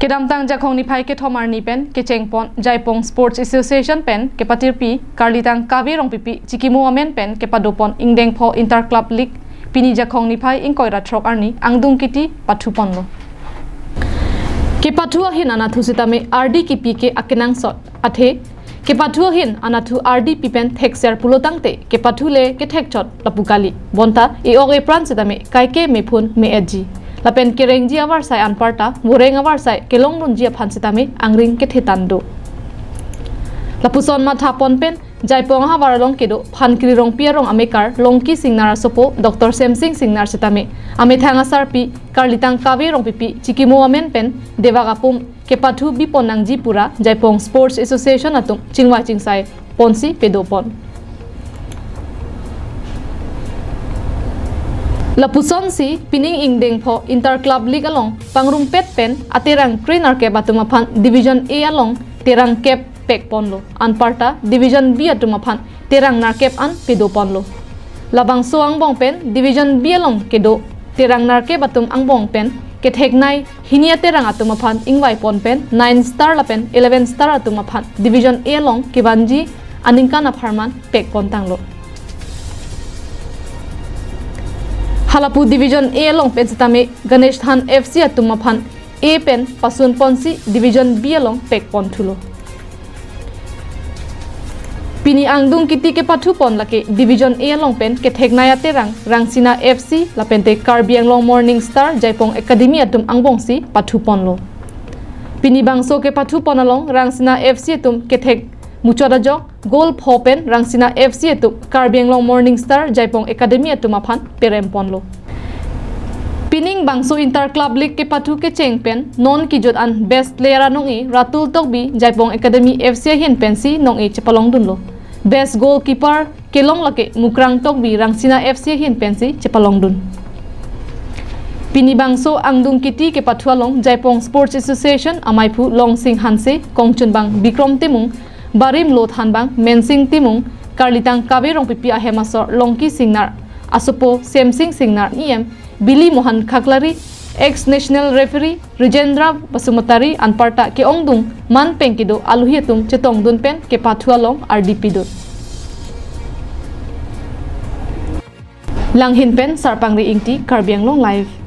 Kedamtang jakong ni phai ke thomar ni pen ke chengpon Jaipong Sports Association pen ke patirpi karlitang kavirong pipi chikimu amen pen ke padopon ingdeng pho inter club league pini jakong ni phai ingkoira throk arni angdung kiti pathupon lo ke pathua hin anathu sitame RD kipi ke akenang sot athe ke pathua hin anathu RD pipen thekser pulotangte ke pathule ke thekchot lapukali bonta e oge pran sitame kaike mephun me edji lapen kereng ji awar sai anparta boreng awar sai kelong run ji phansitame angring ke thetando lapuson ma thapon pen Jaipong ha waralong kedo phankri rong pierong amekar longki singnara sopo Dr. Semsing singnar sitame ame thanga sarpi karlitang kawe rong pipi chikimo amen pen devagapum ke pathu biponang ji pura Jaipong Sports Association atung chingwa chingsai ponsi pedopon Lapuson si pining ingdeng pho inter club league along pangrum pet pen aterang trainer ke batuma phan division A along terang kep pek ponlo anparta division B atuma phan terang nar kep an pedo ponlo labang soang bong pen division B along kedo terang nar ke batum ang bong pen ke thegnai hinia terang atuma phan ingwai pon pen 9 star la pen 11 star atuma phan division A along ke banji aningkana pharman pek pon tanglo Halapu Division A along pen sitame Ganesh Than FC atuma phan A pen pasun ponsi Division B along pek pon thulo Pini angdung kiti ke pathu pon lake Division A along pen ke thegnaya terang Rangsina FC lapente Karbianglong Morning Star Jaipong Academy atum angbongsi pathu pon lo Pini bangso ke pathu pon along Rangsina FC atum ke thek Muchoda jok goal phopen Rangsina FC etu Karbianglong Morning Star Jaipong Academy etu maphan perem ponlo Pining bangso inter club league ke pathu ke chengpen non ki jot an best player anongi Ratul Tokbi Jaipong Academy FC hin pensi nongi chepalong dunlo best goalkeeper kelong lake Mukrang Tokbi Rangsina FC hin pensi chepalong dun Pini bangso angdung kiti ke pathu along Jaipong Sports Association amaipu Longsing Hanse Kongchun bang Bikrom Timung Barim Lot Hanbang Mensing Timung Karlitang Kaverong Pipi Ahemasor Longki Singnar Asopo Semsing Singnar EM Billy Mohan Khaklari ex national referee Rijendra Basumatari Anparta ke Ongdung Man Pengkido Aluhiatum Chetong Dunpen ke Pathualong RDP do Langhin Pen Sarpangri Ingti Karbianglong Live